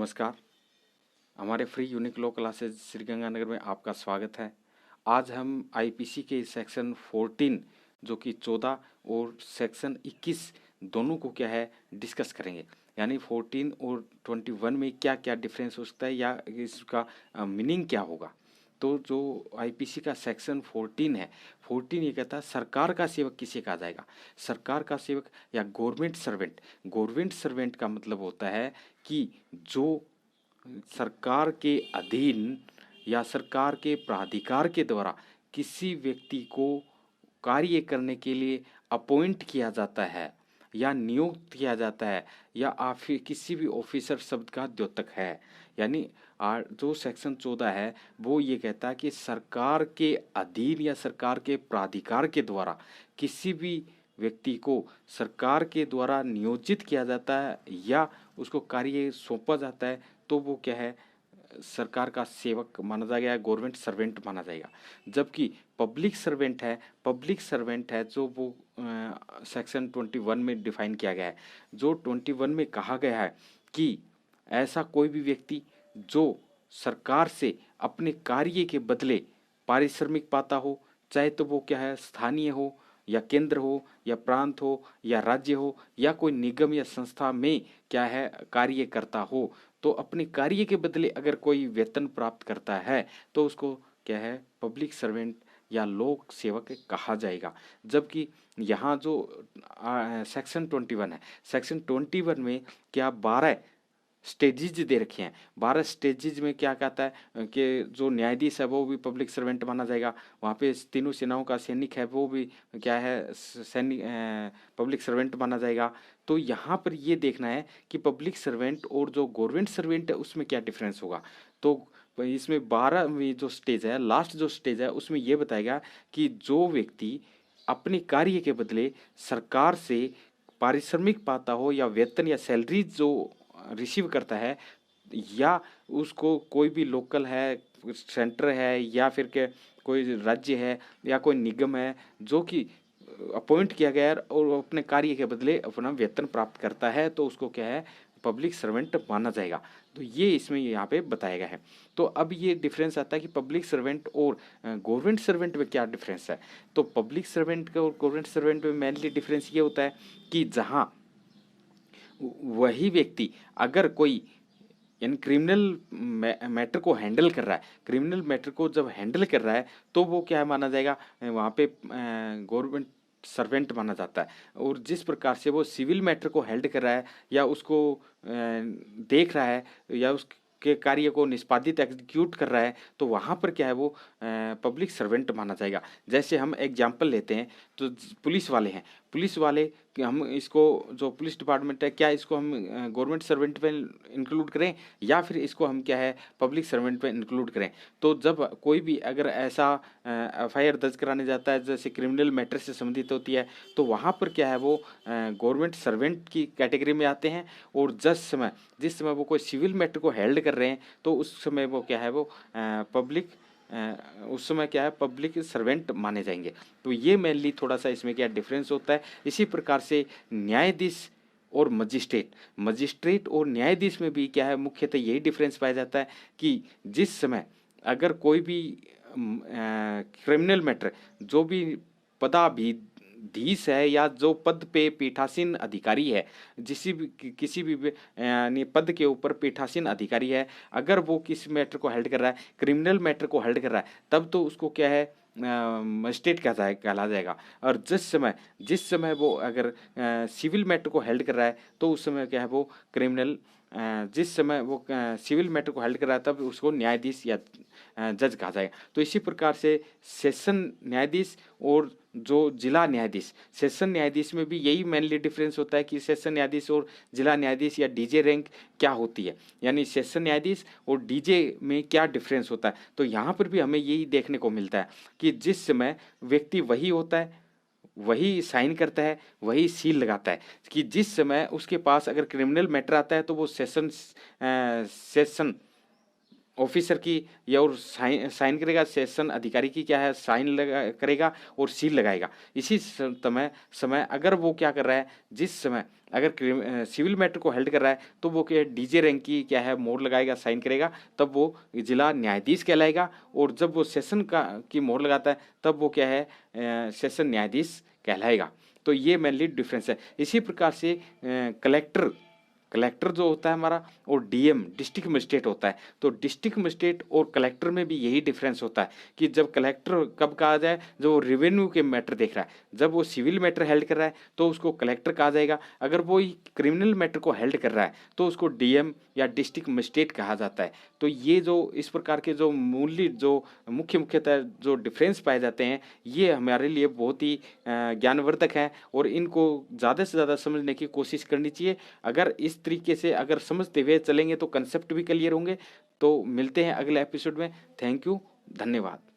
नमस्कार। हमारे free unique law classes Sriganganagar में आपका स्वागत है। आज हम आईपीसी के सेक्शन 14 जो कि 14 और सेक्शन 21 दोनों को क्या है डिस्कस करेंगे। यानी 14 और 21 में क्या क्या डिफरेंस हो सकता है या इसका मीनिंग क्या होगा। तो जो आईपीसी का सेक्शन 14 है, 14 ये कहता है सरकार का सेवक किसे कहा जाएगा। सरकार का सेवक या गवर्नमेंट सर्वेंट। गवर्नमेंट सर्वेंट का मतलब होता है कि जो सरकार के अधीन या सरकार के प्राधिकार के द्वारा किसी व्यक्ति को कार्य करने के लिए अपॉइंट किया जाता है या नियुक्त किया जाता है या किसी भी ऑफिसर शब्द का द्योतक है। यानी जो सेक्शन 14 है वो ये कहता है कि सरकार के अधीन या सरकार के प्राधिकार के द्वारा किसी भी व्यक्ति को सरकार के द्वारा नियोजित किया जाता है या उसको कार्य सौंपा जाता है तो वो क्या है सरकार का सेवक माना जाएगा, गवर्नमेंट सर्वेंट माना जाएगा। जबकि पब्लिक सर्वेंट है जो वो सेक्शन 21 में डिफाइन किया गया है। जो 21 में कहा गया है कि ऐसा कोई भी व्यक्ति जो सरकार से अपने कार्य के बदले पारिश्रमिक पाता हो, चाहे तो वो क्या है स्थानीय हो या केंद्र हो या प्रांत हो या राज्य हो या कोई निगम या संस्था में क्या है कार्य करता हो, तो अपने कार्य के बदले अगर कोई वेतन प्राप्त करता है तो उसको क्या है पब्लिक सर्वेंट या लोक सेवक कहा जाएगा। जबकि यहाँ जो सेक्शन 21 है, सेक्शन 21 में क्या 12 स्टेजेज दे रखे हैं। 12 स्टेजेज में क्या कहता है कि जो न्यायाधीश है वो भी पब्लिक सर्वेंट माना जाएगा। वहाँ पे तीनों सेनाओं का सैनिक है वो भी क्या है सैनिक पब्लिक सर्वेंट माना जाएगा। तो यहाँ पर ये देखना है कि पब्लिक सर्वेंट और जो गवर्नमेंट सर्वेंट है उसमें क्या डिफरेंस होगा। तो इसमें 12वीं जो स्टेज है, लास्ट जो स्टेज है, उसमें ये बताएगा कि जो व्यक्ति अपने कार्य के बदले सरकार से पारिश्रमिक पाता हो या वेतन या सैलरी जो रिसीव करता है या उसको कोई भी लोकल है, सेंटर है या फिर के कोई राज्य है या कोई निगम है जो कि अपॉइंट किया गया है और अपने कार्य के बदले अपना वेतन प्राप्त करता है तो उसको क्या है पब्लिक सर्वेंट माना जाएगा। तो ये इसमें यहाँ पे बताया गया है। तो अब ये डिफरेंस आता है कि पब्लिक सर्वेंट और गवर्नमेंट सर्वेंट में क्या डिफरेंस है। तो पब्लिक सर्वेंट और गवर्नमेंट सर्वेंट में मेनली डिफरेंस ये होता है कि जहाँ वही व्यक्ति अगर कोई यानी क्रिमिनल मैटर को हैंडल कर रहा है, क्रिमिनल मैटर को जब हैंडल कर रहा है तो वो क्या माना जाएगा वहाँ पे गवर्नमेंट सर्वेंट माना जाता है। और जिस प्रकार से वो सिविल मैटर को हैंडल कर रहा है या उसको देख रहा है या उसके कार्य को निष्पादित एग्जीक्यूट कर रहा है तो वहाँ पर क्या है वो पब्लिक सर्वेंट माना जाएगा। जैसे हम एग्जाम्पल लेते हैं तो पुलिस वाले हैं, पुलिस वाले हम इसको जो पुलिस डिपार्टमेंट है क्या इसको हम गवर्नमेंट सर्वेंट पे इंक्लूड करें या फिर इसको हम क्या है पब्लिक सर्वेंट पे इंक्लूड करें। तो जब कोई भी अगर ऐसा एफआईआर दर्ज कराने जाता है जैसे क्रिमिनल मैटर से संबंधित होती है तो वहाँ पर क्या है वो गवर्नमेंट सर्वेंट की कैटेगरी में आते हैं। और जिस समय वो कोई सिविल मैटर को हेल्ड कर रहे हैं तो उस समय वो क्या है वो उस समय क्या है पब्लिक सर्वेंट माने जाएंगे। तो ये मेनली थोड़ा सा इसमें क्या डिफरेंस होता है। इसी प्रकार से न्यायाधीश और मजिस्ट्रेट और न्यायाधीश में भी क्या है मुख्यतः यही डिफरेंस पाया जाता है कि जिस समय अगर कोई भी क्रिमिनल मैटर जो भी पदाधीश है या जो पद पे पीठासीन अधिकारी है, किसी भी यानी पद के ऊपर पीठासीन अधिकारी है, अगर वो किस मैटर को हेल्ड कर रहा है, क्रिमिनल मैटर को हेल्ड कर रहा है, तब तो उसको क्या है मजिस्ट्रेट कहला जाएगा। और जिस समय वो अगर सिविल मैटर को हेल्ड कर रहा है तो उस समय क्या है वो क्रिमिनल जिस समय वो सिविल मैटर को हेल्ड कर रहा है तब उसको न्यायाधीश या जज कहा जाएगा। तो इसी प्रकार से सेशन न्यायाधीश और जो जिला न्यायाधीश, सेशन न्यायाधीश में भी यही मेनली डिफरेंस होता है कि सेशन न्यायाधीश और जिला न्यायाधीश या डीजे रैंक क्या होती है, यानी सेशन न्यायाधीश और डीजे में क्या डिफरेंस होता है। तो यहाँ पर भी हमें यही देखने को मिलता है कि जिस समय व्यक्ति वही होता है, वही साइन करता है, वही सील लगाता है कि जिस समय उसके पास अगर क्रिमिनल मैटर आता है तो वो सेशन ऑफिसर की या और साइन साइन करेगा, सेशन अधिकारी की क्या है साइन लगा करेगा और सील लगाएगा। इसी समय समय अगर वो क्या कर रहा है, जिस समय अगर सिविल मैटर को हेल्ड कर रहा है तो वो क्या डीजे रैंक की क्या है मोहर लगाएगा, साइन करेगा, तब वो जिला न्यायाधीश कहलाएगा। और जब वो सेशन का की मोहर लगाता है तब वो क्या है सेशन न्यायाधीश कहलाएगा। तो ये मेनली डिफरेंस है। इसी प्रकार से कलेक्टर कलेक्टर जो होता है हमारा और डीएम डिस्ट्रिक्ट मजिस्ट्रेट होता है। तो डिस्ट्रिक्ट मजिस्ट्रेट और कलेक्टर में भी यही डिफरेंस होता है कि जब कलेक्टर कब कहा जाए, जो वो रेवेन्यू के मैटर देख रहा है, जब वो सिविल मैटर हेल्ड कर रहा है तो उसको कलेक्टर कहा जाएगा। अगर वो क्रिमिनल मैटर को हेल्ड कर रहा है तो उसको डीएम या डिस्ट्रिक्ट मजिस्ट्रेट कहा जाता है। तो ये जो इस प्रकार के जो मूल्य जो मुख्यतः जो डिफरेंस पाए जाते हैं, ये हमारे लिए बहुत ही ज्ञानवर्धक हैं और इनको ज़्यादा से ज़्यादा समझने की कोशिश करनी चाहिए। अगर इस तरीके से अगर समझते हुए चलेंगे तो कंसेप्ट भी क्लियर होंगे। तो मिलते हैं अगले एपिसोड में। थैंक यू, धन्यवाद।